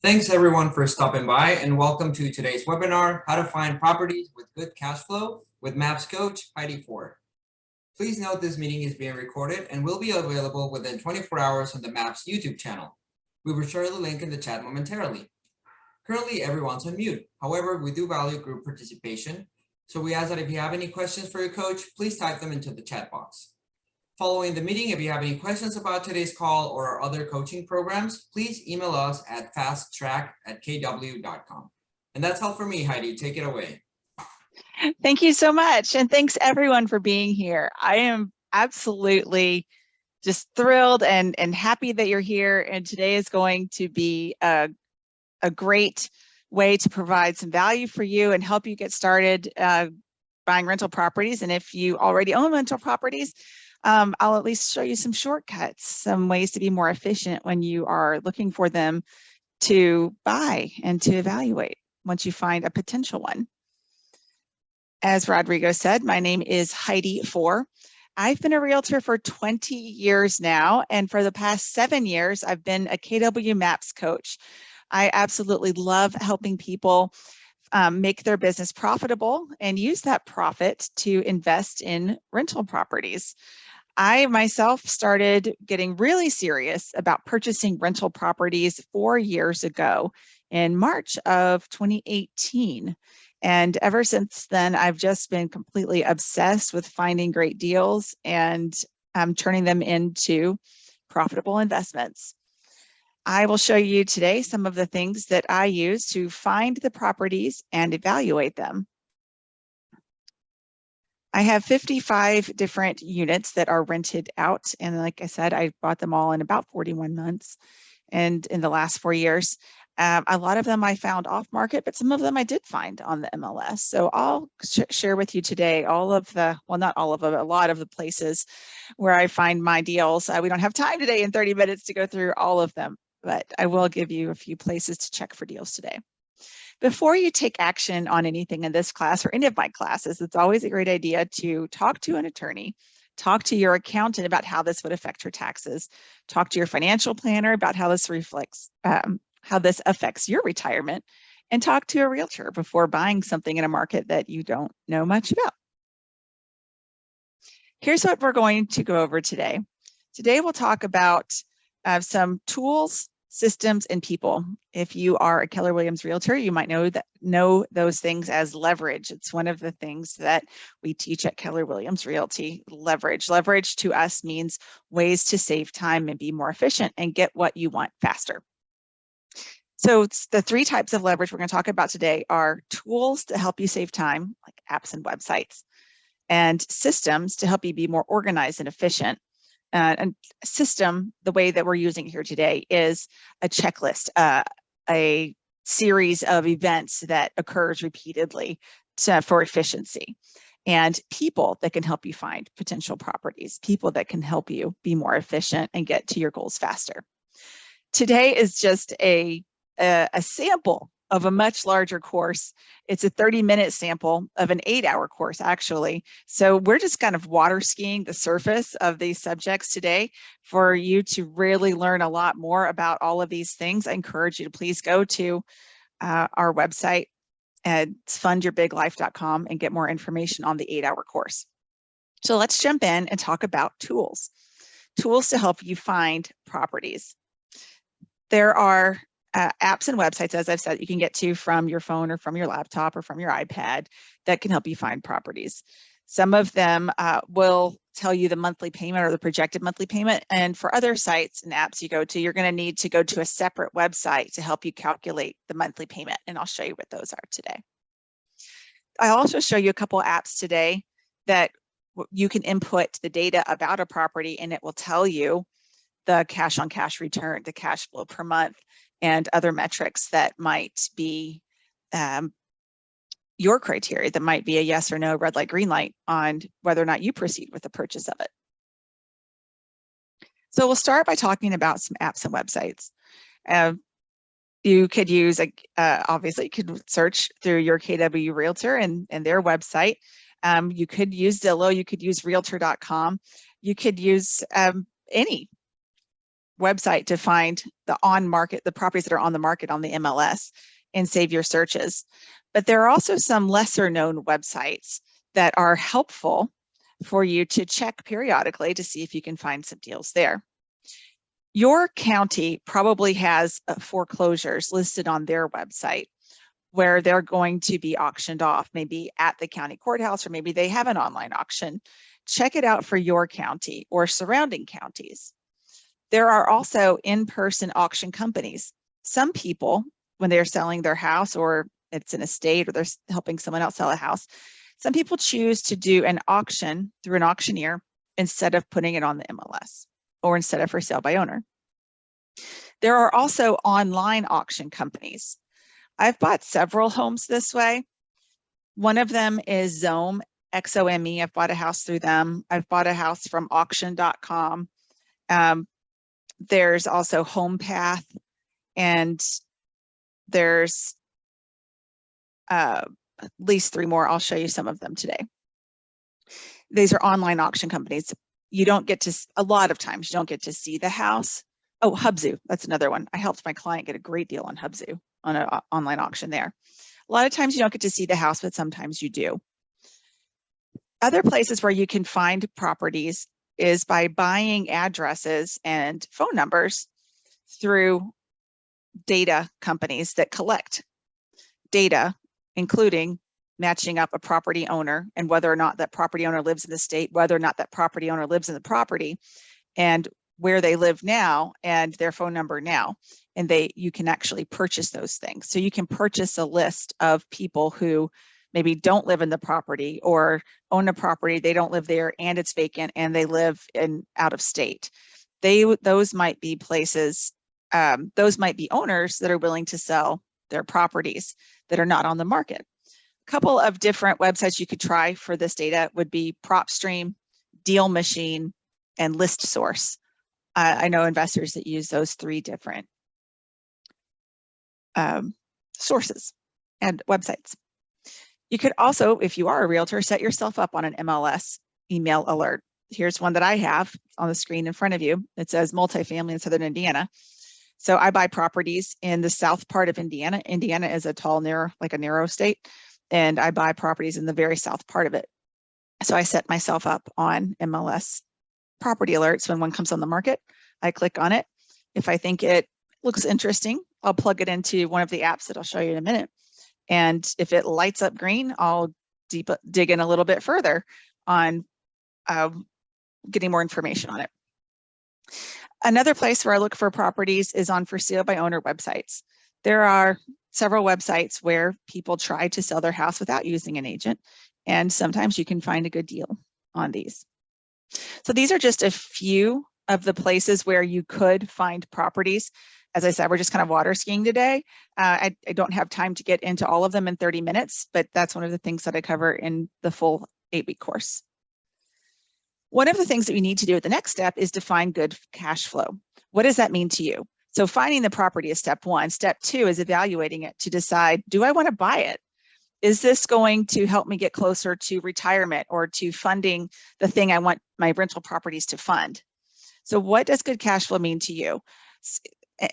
Thanks everyone for stopping by and welcome to today's webinar, How to Find Properties with Good Cash Flow with MAPS Coach Heidi Fore. Please note this meeting is being recorded and will be available within 24 hours on the MAPS YouTube channel. We will share the link in the chat momentarily. Currently everyone's on mute. However, we do value group participation. So we ask that if you have any questions for your coach, please type them into the chat box. Following the meeting, if you have any questions about today's call or our other coaching programs, please email us at fasttrack@kw.com. And that's all for me, Heidi. Take it away. Thank you so much. And thanks everyone for being here. I am absolutely just thrilled and happy that you're here. And today is going to be a great way to provide some value for you and help you get started buying rental properties. And if you already own rental properties, I'll at least show you some shortcuts, some ways to be more efficient when you are looking for them to buy and to evaluate once you find a potential one. As Rodrigo said, my name is Heidi Fore. I've been a realtor for 20 years now, and for the past 7 years, I've been a KW MAPS coach. I absolutely love helping people make their business profitable and use that profit to invest in rental properties. I myself started getting really serious about purchasing rental properties 4 years ago in March of 2018. And ever since then, I've just been completely obsessed with finding great deals and turning them into profitable investments. I will show you today some of the things that I use to find the properties and evaluate them. I have 55 different units that are rented out. And like I said, I bought them all in about 41 months and in the last 4 years. A lot of them I found off market, but some of them I did find on the MLS. So I'll share with you today all of the, well, not all of them, a lot of the places where I find my deals. We don't have time today in 30 minutes to go through all of them, but I will give you a few places to check for deals today. Before you take action on anything in this class or any of my classes, it's always a great idea to talk to an attorney, talk to your accountant about how this would affect your taxes, talk to your financial planner about how this affects your retirement, and talk to a realtor before buying something in a market that you don't know much about. Here's what we're going to go over today. Today we'll talk about some tools, systems, and people. If you are a Keller Williams realtor, you might know those things as leverage. It's one of the things that we teach at Keller Williams Realty, leverage. Leverage to us means ways to save time and be more efficient and get what you want faster. So it's the 3 types of leverage we're going to talk about today are tools to help you save time, like apps and websites, and systems to help you be more organized and efficient. And system, the way that we're using here today, is a checklist, a series of events that occurs repeatedly for efficiency, and people that can help you find potential properties, people that can help you be more efficient and get to your goals faster. Today is just a sample of a much larger course. It's a 30-minute sample of an 8-hour course, actually. So we're just kind of water skiing the surface of these subjects today. For you to really learn a lot more about all of these things, I encourage you to please go to our website at fundyourbiglife.com and get more information on the 8-hour course. So let's jump in and talk about tools. Tools to help you find properties. There are apps and websites, as I've said, you can get to from your phone or from your laptop or from your iPad that can help you find properties. Some of them will tell you the monthly payment or the projected monthly payment. And for other sites and apps you go to, you're going to need to go to a separate website to help you calculate the monthly payment. And I'll show you what those are today. I'll also show you a couple apps today that you can input the data about a property and it will tell you the cash on cash return, the cash flow per month, and other metrics that might be your criteria, that might be a yes or no, red light, green light on whether or not you proceed with the purchase of it. So we'll start by talking about some apps and websites. You could use, obviously, you could search through your KW Realtor and their website. You could use Zillow, you could use Realtor.com, you could use any website to find the properties that are on the market on the MLS and save your searches. But there are also some lesser known websites that are helpful for you to check periodically to see if you can find some deals there. Your county probably has foreclosures listed on their website where they're going to be auctioned off, maybe at the county courthouse, or maybe they have an online auction. Check it out for your county or surrounding counties. There are also in-person auction companies. Some people, when they're selling their house or it's an estate or they're helping someone else sell a house, some people choose to do an auction through an auctioneer instead of putting it on the MLS or instead of for sale by owner. There are also online auction companies. I've bought several homes this way. One of them is Xome, X-O-M-E. I've bought a house through them. I've bought a house from auction.com. There's also HomePath, and there's at least 3 more. I'll show you some of them today. These are online auction companies. You don't get to, a lot of times you don't get to see the house. Oh, Hubzu, that's another one. I helped my client get a great deal on Hubzu on an online auction there. A lot of times you don't get to see the house, but sometimes you do. Other places where you can find properties is by buying addresses and phone numbers through data companies that collect data, including matching up a property owner and whether or not that property owner lives in the state, whether or not that property owner lives in the property, and where they live now and their phone number now. And you can actually purchase those things. So you can purchase a list of people who maybe don't live in the property or own a property, they don't live there and it's vacant and they live out of state. Those might be places, those might be owners that are willing to sell their properties that are not on the market. A couple of different websites you could try for this data would be PropStream, Deal Machine, and ListSource. I know investors that use those 3 different sources and websites. You could also, if you are a realtor, set yourself up on an MLS email alert. Here's one that I have on the screen in front of you. It says multifamily in Southern Indiana. So I buy properties in the south part of Indiana. Indiana is a tall, narrow state, and I buy properties in the very south part of it. So I set myself up on MLS property alerts. When one comes on the market, I click on it. If I think it looks interesting, I'll plug it into one of the apps that I'll show you in a minute. And if it lights up green, I'll dig in a little bit further on getting more information on it. Another place where I look for properties is on for sale by owner websites. There are several websites where people try to sell their house without using an agent, and sometimes you can find a good deal on these. So these are just a few of the places where you could find properties. As I said, we're just kind of water skiing today. I don't have time to get into all of them in 30 minutes, but that's one of the things that I cover in the full 8-week course. One of the things that we need to do at the next step is define good cash flow. What does that mean to you? So finding the property is step 1. Step 2 is evaluating it to decide, do I want to buy it? Is this going to help me get closer to retirement or to funding the thing I want my rental properties to fund? So what does good cash flow mean to you?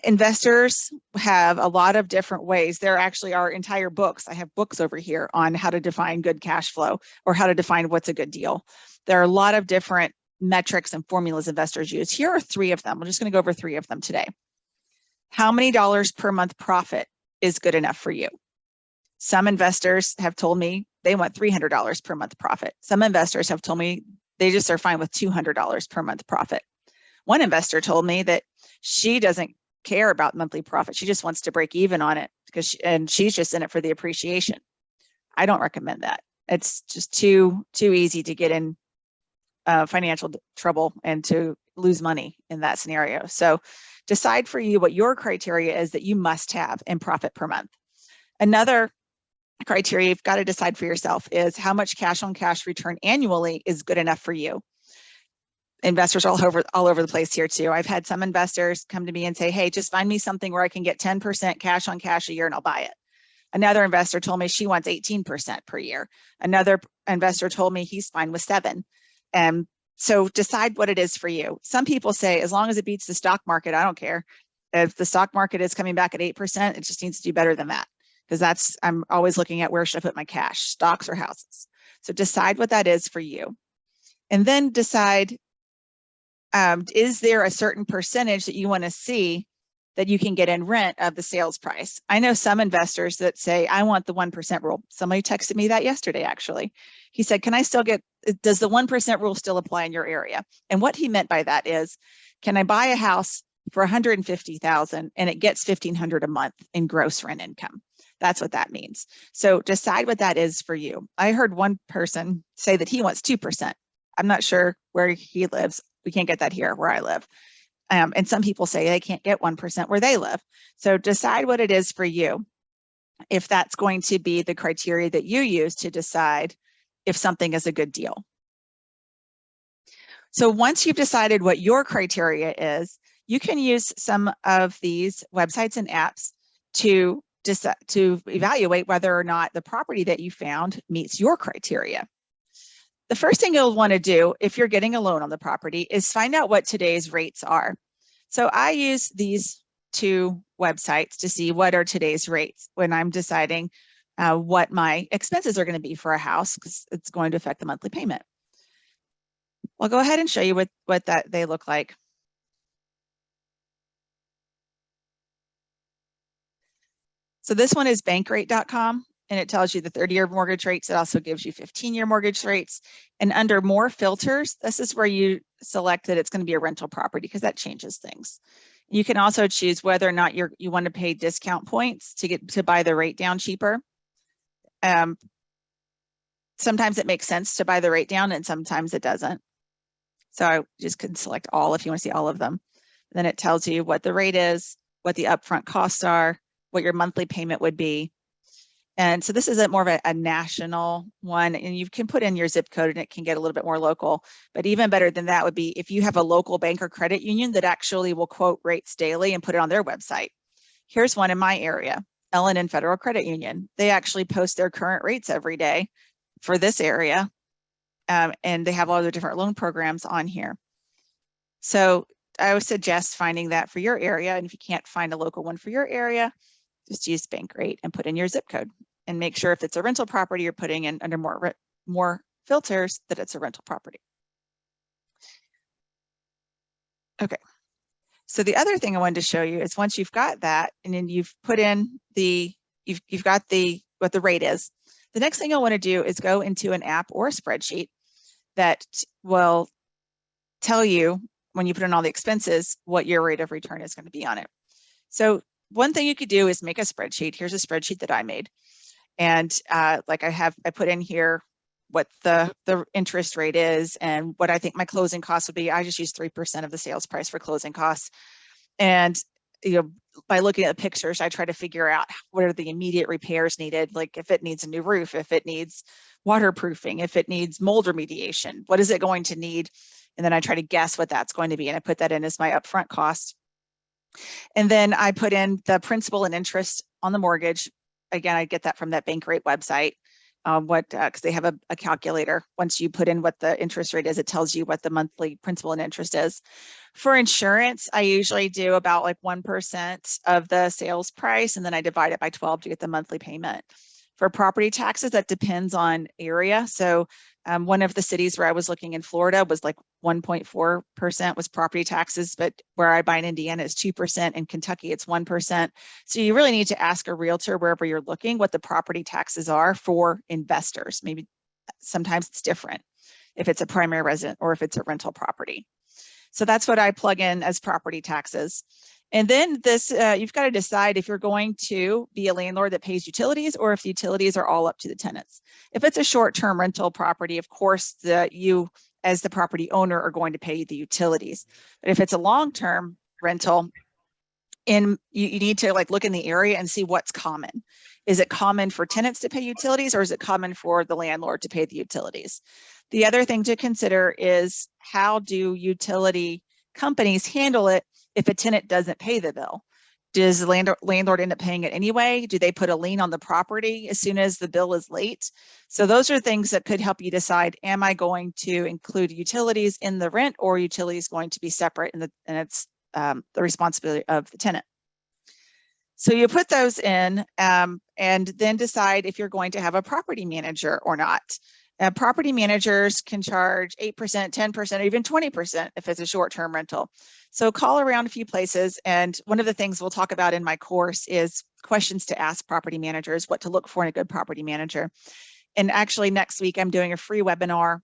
Investors have a lot of different ways. There actually are entire books. I have books over here on how to define good cash flow or how to define what's a good deal. There are a lot of different metrics and formulas investors use. Here are 3 of them. I'm just going to go over 3 of them today. How many dollars per month profit is good enough for you? Some investors have told me they want $300 per month profit. Some investors have told me they just are fine with $200 per month profit. One investor told me that she doesn't care about monthly profit. She just wants to break even on it because she's just in it for the appreciation. I don't recommend that. It's just too easy to get in financial trouble and to lose money in that scenario. So decide for you what your criteria is that you must have in profit per month. Another criteria you've got to decide for yourself is how much cash on cash return annually is good enough for you. Investors are all over the place here too. I've had some investors come to me and say, hey, just find me something where I can get 10% cash on cash a year and I'll buy it. Another investor told me she wants 18% per year. Another investor told me he's fine with 7%. And So decide what it is for you. Some people say, as long as it beats the stock market, I don't care. If the stock market is coming back at 8%, it just needs to do better than that. Because I'm always looking at where should I put my cash, stocks or houses. So decide what that is for you. And then decide, is there a certain percentage that you want to see that you can get in rent of the sales price? I know some investors that say, I want the 1% rule. Somebody texted me that yesterday, actually. He said, can I still get, does the 1% rule still apply in your area? And what he meant by that is, can I buy a house for $150,000 and it gets $1,500 a month in gross rent income? That's what that means. So decide what that is for you. I heard one person say that he wants 2%. I'm not sure where he lives. We can't get that here where I live. And some people say they can't get 1% where they live. So decide what it is for you, if that's going to be the criteria that you use to decide if something is a good deal. So once you've decided what your criteria is, you can use some of these websites and apps to evaluate whether or not the property that you found meets your criteria. The first thing you'll want to do if you're getting a loan on the property is find out what today's rates are. So I use these two websites to see what are today's rates when I'm deciding what my expenses are going to be for a house, because it's going to affect the monthly payment. I'll go ahead and show you what they look like. So this one is bankrate.com, and it tells you the 30-year mortgage rates. It also gives you 15-year mortgage rates. And under more filters, this is where you select that it's going to be a rental property, because that changes things. You can also choose whether or not you want to pay discount points to buy the rate down cheaper. Sometimes it makes sense to buy the rate down, and sometimes it doesn't. So I just can select all if you want to see all of them. Then it tells you what the rate is, what the upfront costs are, what your monthly payment would be. And so this is more of a national one, and you can put in your zip code and it can get a little bit more local. But even better than that would be if you have a local bank or credit union that actually will quote rates daily and put it on their website. Here's one in my area, Ellen and Federal Credit Union. They actually post their current rates every day for this area. And they have all the different loan programs on here. So I would suggest finding that for your area. And if you can't find a local one for your area, just use Bankrate and put in your zip code, and make sure if it's a rental property, you're putting in under more filters that it's a rental property. Okay. So the other thing I wanted to show you is once you've got that, and then you've put in you've got what the rate is. The next thing I want to do is go into an app or a spreadsheet that will tell you, when you put in all the expenses, what your rate of return is going to be on it. So one thing you could do is make a spreadsheet. Here's a spreadsheet that I made. And like I put in here what the interest rate is and what I think my closing costs would be. I just use 3% of the sales price for closing costs. And by looking at the pictures, I try to figure out what are the immediate repairs needed. Like if it needs a new roof, if it needs waterproofing, if it needs mold remediation, what is it going to need? And then I try to guess what that's going to be. And I put that in as my upfront cost. And then I put in the principal and interest on the mortgage. Again, I get that from that Bankrate website. Because they have a calculator. Once you put in what the interest rate is, it tells you what the monthly principal and interest is. For insurance, I usually do about like 1% of the sales price, and then I divide it by 12 to get the monthly payment. For property taxes, that depends on area. So one of the cities where I was looking in Florida was like 1.4% was property taxes, but where I buy in Indiana is 2%, in Kentucky it's 1%. So you really need to ask a realtor wherever you're looking what the property taxes are for investors. Maybe sometimes it's different if it's a primary resident or if it's a rental property. So that's what I plug in as property taxes. And then this, you've got to decide if you're going to be a landlord that pays utilities or if the utilities are all up to the tenants. If it's a short-term rental property, of course, you as the property owner are going to pay the utilities. But if it's a long-term rental, you need to look in the area and see what's common. Is it common for tenants to pay utilities, or is it common for the landlord to pay the utilities? The other thing to consider is, how do utility companies handle it if a tenant doesn't pay the bill? Does the landlord end up paying it anyway? Do they put a lien on the property as soon as the bill is late? So those are things that could help you decide, am I going to include utilities in the rent, or utilities going to be separate and it's the responsibility of the tenant? So you put those in and then decide if you're going to have a property manager or not. Property managers can charge 8%, 10%, or even 20% if it's a short-term rental. So call around a few places. And one of the things we'll talk about in my course is questions to ask property managers, what to look for in a good property manager. And actually next week, I'm doing a free webinar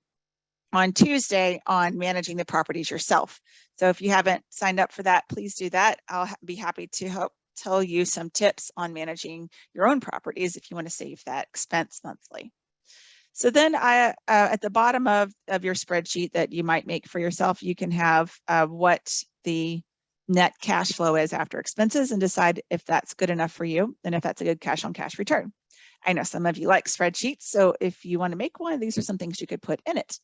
on Tuesday on managing the properties yourself. So if you haven't signed up for that, please do that. I'll be happy to help tell you some tips on managing your own properties if you want to save that expense monthly. So then at the bottom of your spreadsheet that you might make for yourself, you can have what the net cash flow is after expenses and decide if that's good enough for you and if that's a good cash on cash return. I know some of you like spreadsheets, so if you want to make one, these are some things you could put in it.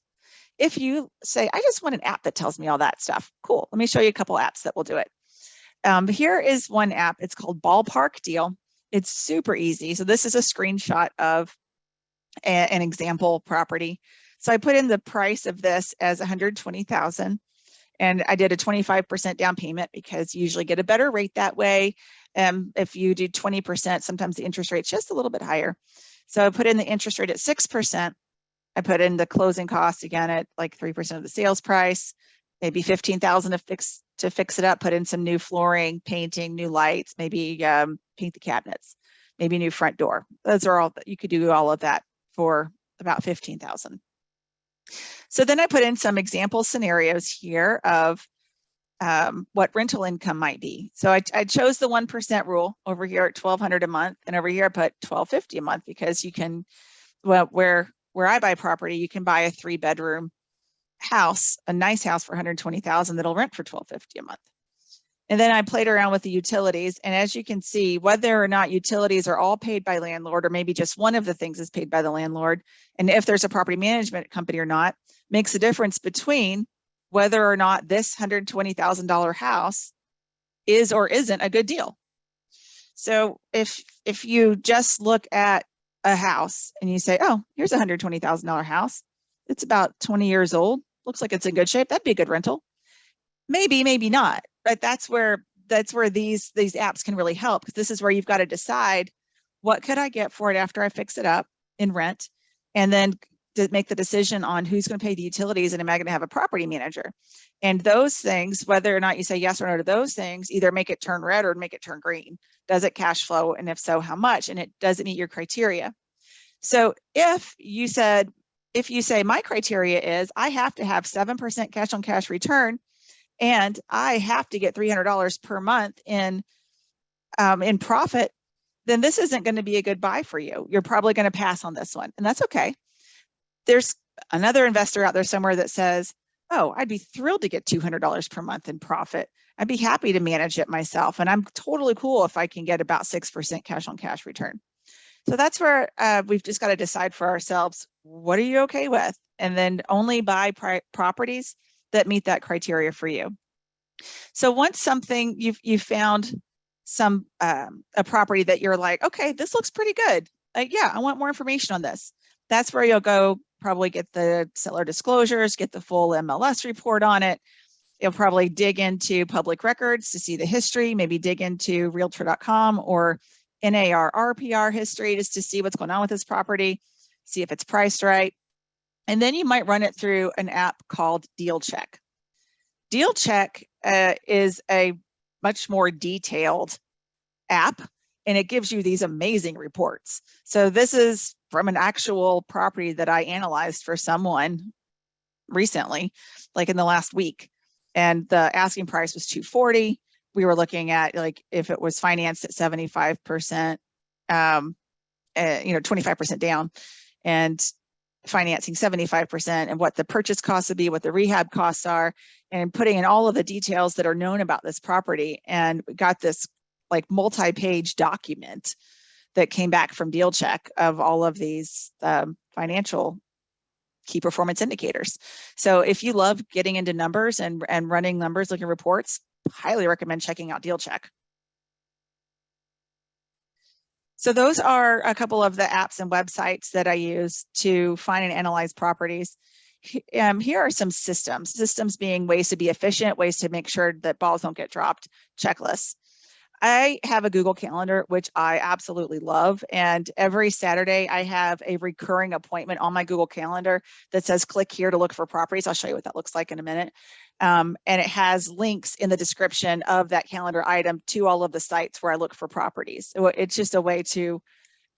If you say, I just want an app that tells me all that stuff, cool. Let me show you a couple apps that will do it. Here is one app. It's called Ballpark Deal. It's super easy. So this is a screenshot of an example property. So I put in the price of this as $120,000, and I did a 25% down payment because you usually get a better rate that way. If you do 20%, sometimes the interest rate's just a little bit higher. So I put in the interest rate at 6%. I put in the closing cost again at like 3% of the sales price, maybe $15,000 to fix it up, put in some new flooring, painting, new lights, maybe paint the cabinets, maybe new front door. Those are all, you could do all of that for about $15,000. So then I put in some example scenarios here of what rental income might be. So I chose the 1% rule over here at $1,200 a month, and over here I put $1,250 a month because you can, well, where I buy property, you can buy a 3-bedroom house, a nice house for $120,000 that'll rent for $1,250 a month. And then I played around with the utilities. And as you can see, whether or not utilities are all paid by landlord, or maybe just one of the things is paid by the landlord, and if there's a property management company or not, makes a difference between whether or not this $120,000 house is or isn't a good deal. So if you just look at a house and you say, oh, here's a $120,000 house, it's about 20 years old, looks like it's in good shape, that'd be a good rental. Maybe, maybe not. But that's where these apps can really help, because this is where you've got to decide, what could I get for it after I fix it up in rent, and then to make the decision on who's going to pay the utilities, and am I going to have a property manager? And those things, whether or not you say yes or no to those things, either make it turn red or make it turn green. Does it cash flow? And if so, how much? And it doesn't meet your criteria. So if you say my criteria is I have to have 7% cash on cash return, and I have to get $300 per month in profit, then this isn't going to be a good buy for you. You're probably going to pass on this one, and that's okay. There's another investor out there somewhere that says, oh, I'd be thrilled to get $200 per month in profit. I'd be happy to manage it myself, and I'm totally cool if I can get about 6% cash on cash return. So that's where we've just got to decide for ourselves, what are you okay with? And then only buy properties that meet that criteria for you. So once something you've found some a property that you're like, okay, this looks pretty good. Yeah, I want more information on this. That's where you'll go probably get the seller disclosures, get the full MLS report on it. You'll probably dig into public records to see the history, maybe dig into realtor.com or NAR RPR history just to see what's going on with this property, see if it's priced right. And then you might run it through an app called DealCheck. DealCheck is a much more detailed app, and it gives you these amazing reports. So this is from an actual property that I analyzed for someone recently, like in the last week. And the asking price was $240. We were looking at, like, if it was financed at 75%, 25% down, and financing 75%, and what the purchase costs would be, what the rehab costs are, and putting in all of the details that are known about this property. And we got this like multi-page document that came back from DealCheck of all of these financial key performance indicators. So if you love getting into numbers and running numbers, looking reports, highly recommend checking out DealCheck. So those are a couple of the apps and websites that I use to find and analyze properties. Here are some systems being ways to be efficient, ways to make sure that balls don't get dropped, checklists. I have a Google Calendar, which I absolutely love. And every Saturday, I have a recurring appointment on my Google Calendar that says, click here to look for properties. I'll show you what that looks like in a minute. And it has links in the description of that calendar item to all of the sites where I look for properties. So it's just a way to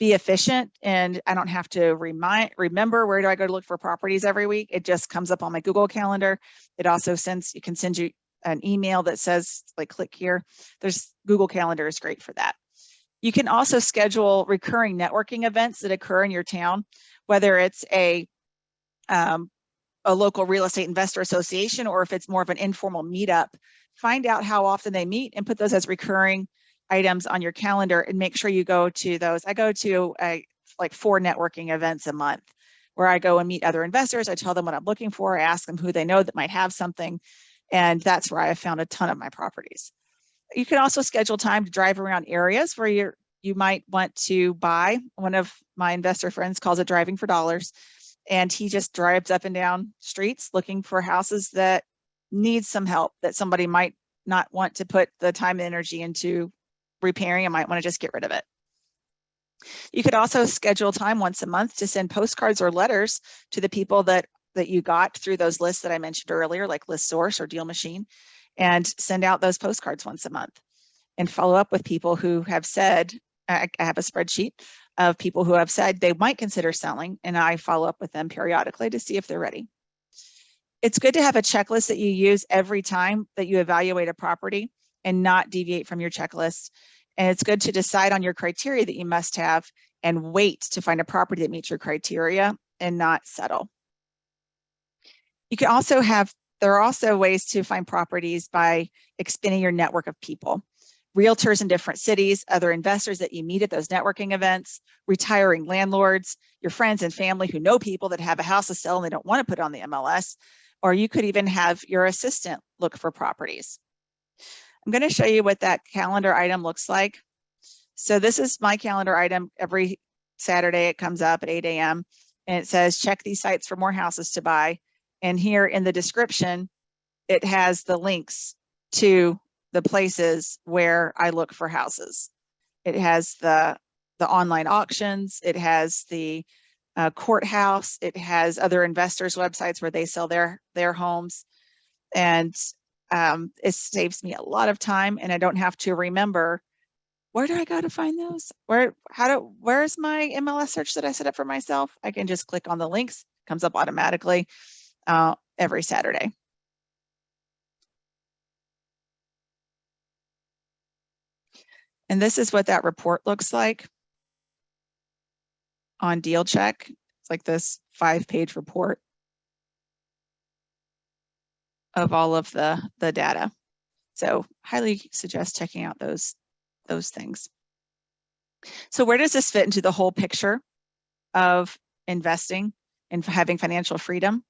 be efficient, and I don't have to remember where do I go to look for properties every week. It just comes up on my Google Calendar. It also can send you an email that says, like, click here. Google Calendar is great for that. You can also schedule recurring networking events that occur in your town, whether it's a local real estate investor association, or if it's more of an informal meetup. Find out how often they meet and put those as recurring items on your calendar, and make sure you go to those. I go to like 4 networking events a month where I go and meet other investors. I tell them what I'm looking for. I ask them who they know that might have something. And that's where I have found a ton of my properties. You can also schedule time to drive around areas where you might want to buy. One of my investor friends calls it driving for dollars. And he just drives up and down streets looking for houses that need some help, that somebody might not want to put the time and energy into repairing and might want to just get rid of it. You could also schedule time once a month to send postcards or letters to the people that you got through those lists that I mentioned earlier, like ListSource or Deal Machine, and send out those postcards once a month and follow up with people who have said, I have a spreadsheet of people who have said they might consider selling, and I follow up with them periodically to see if they're ready. It's good to have a checklist that you use every time that you evaluate a property and not deviate from your checklist. And it's good to decide on your criteria that you must have and wait to find a property that meets your criteria and not settle. You can also there are also ways to find properties by expanding your network of people. Realtors in different cities, other investors that you meet at those networking events, retiring landlords, your friends and family who know people that have a house to sell and they don't want to put on the MLS, or you could even have your assistant look for properties. I'm going to show you what that calendar item looks like. So this is my calendar item. Every Saturday it comes up at 8 a.m. and it says, check these sites for more houses to buy. And here in the description, it has the links to the places where I look for houses. It has the online auctions. It has the courthouse. It has other investors' websites where they sell their homes. And it saves me a lot of time, and I don't have to remember, where do I go to find those? Where's my MLS search that I set up for myself? I can just click on the links, comes up automatically every Saturday. And this is what that report looks like on DealCheck. It's like this 5-page report of all of the data. So highly suggest checking out those things. So where does this fit into the whole picture of investing and having financial freedom?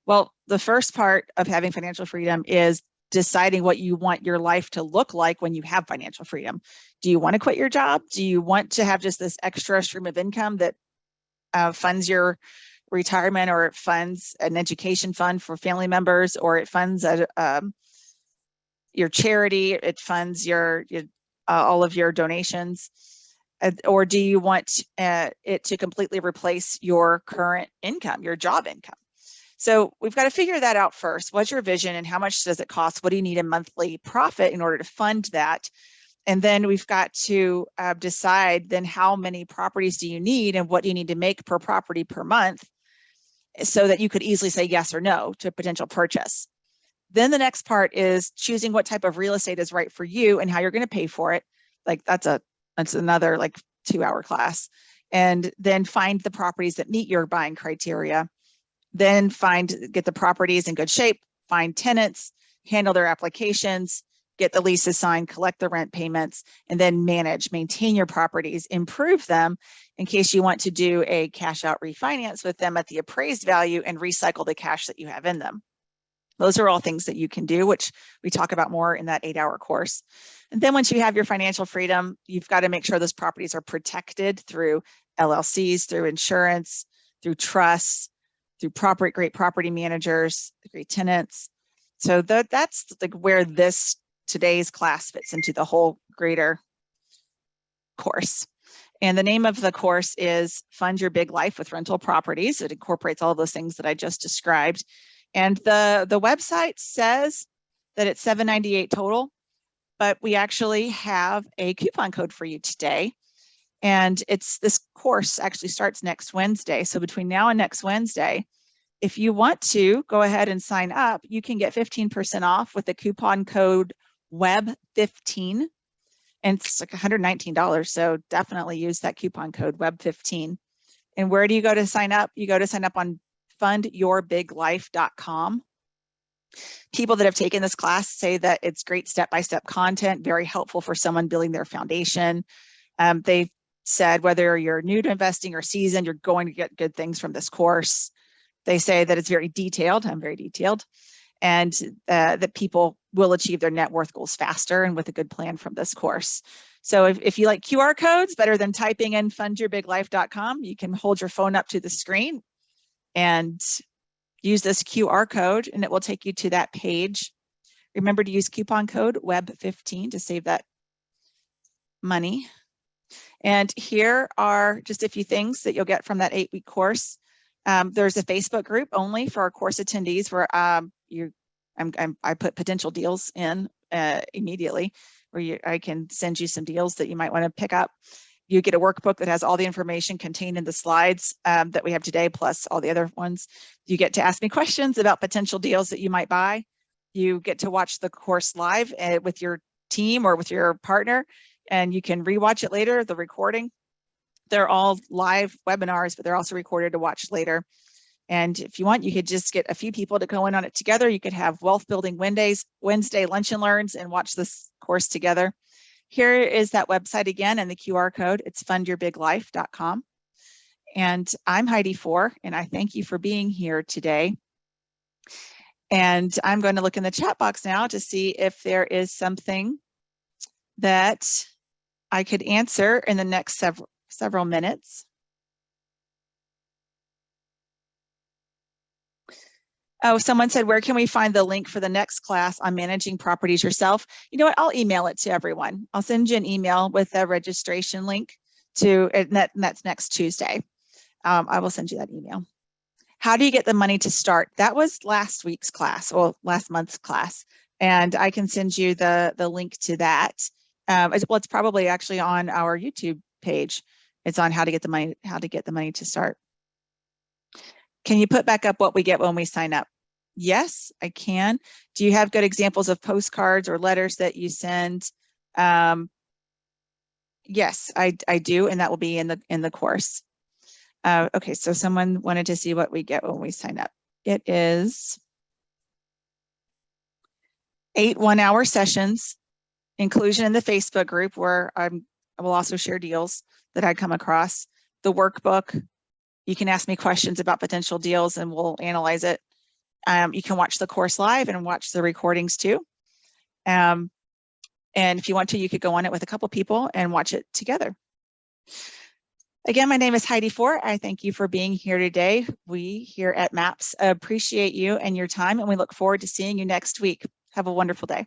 Well, the first part of having financial freedom is deciding what you want your life to look like when you have financial freedom. Do you want to quit your job? Do you want to have just this extra stream of income that funds your retirement, or it funds an education fund for family members, or it funds your charity, it funds your all of your donations? Or do you want it to completely replace your current income, your job income? So we've got to figure that out first. What's your vision and how much does it cost? What do you need in monthly profit in order to fund that? And then we've got to decide then how many properties do you need and what do you need to make per property per month, so that you could easily say yes or no to a potential purchase. Then the next part is choosing what type of real estate is right for you and how you're going to pay for it. Like that's another like 2-hour class. And then find the properties that meet your buying criteria. Then get the properties in good shape, find tenants, handle their applications, get the leases signed, collect the rent payments, and then maintain your properties, improve them in case you want to do a cash out refinance with them at the appraised value and recycle the cash that you have in them. Those are all things that you can do, which we talk about more in that 8-hour course. And then once you have your financial freedom, you've got to make sure those properties are protected through LLCs, through insurance, through trusts, through great property managers, great tenants. So that's like where today's class fits into the whole greater course. And the name of the course is Fund Your Big Life with Rental Properties. It incorporates all of those things that I just described. And the website says that it's $798 total, but we actually have a coupon code for you today. And this course actually starts next Wednesday. So between now and next Wednesday, if you want to go ahead and sign up, you can get 15% off with the coupon code WEB15. And it's like $119. So definitely use that coupon code WEB15. And where do you go to sign up? You go to sign up on fundyourbiglife.com. People that have taken this class say that it's great step-by-step content, very helpful for someone building their foundation. They said whether you're new to investing or seasoned, you're going to get good things from this course. They say that it's very detailed. I'm very detailed. And that people will achieve their net worth goals faster and with a good plan from this course. So if you like QR codes better than typing in fundyourbiglife.com, you can hold your phone up to the screen and use this QR code and it will take you to that page. Remember to use coupon code WEB15 to save that money. And here are just a few things that you'll get from that 8-week course. There's a Facebook group only for our course attendees where I put potential deals in immediately, where I can send you some deals that you might want to pick up. You get a workbook that has all the information contained in the slides that we have today, plus all the other ones. You get to ask me questions about potential deals that you might buy. You get to watch the course live with your team or with your partner, and you can rewatch it later, the recording. They're all live webinars, but they're also recorded to watch later. And if you want, you could just get a few people to go in on it together. You could have wealth building Wednesday lunch and learns and watch this course together. Here is that website again and the QR code. It's fundyourbiglife.com. And I'm Heidi Fore, and I thank you for being here today. And I'm going to look in the chat box now to see if there is something that I could answer in the next several minutes. Oh, someone said, where can we find the link for the next class on managing properties yourself? You know what, I'll email it to everyone. I'll send you an email with a registration link and that's next Tuesday. I will send you that email. How do you get the money to start? That was last week's class, or last month's class. And I can send you the link to that. It's probably actually on our YouTube page. It's on how to get the money to start. Can you put back up what we get when we sign up? Yes, I can. Do you have good examples of postcards or letters that you send? Yes, I do, and that will be in the course. Okay, so someone wanted to see what we get when we sign up. It is 8 one-hour sessions, inclusion in the Facebook group where I will also share deals that I come across, the workbook. You can ask me questions about potential deals and we'll analyze it. You can watch the course live and watch the recordings too. And if you want to, you could go on it with a couple people and watch it together. Again, my name is Heidi Fore. I thank you for being here today. We here at MAPS appreciate you and your time, and we look forward to seeing you next week. Have a wonderful day.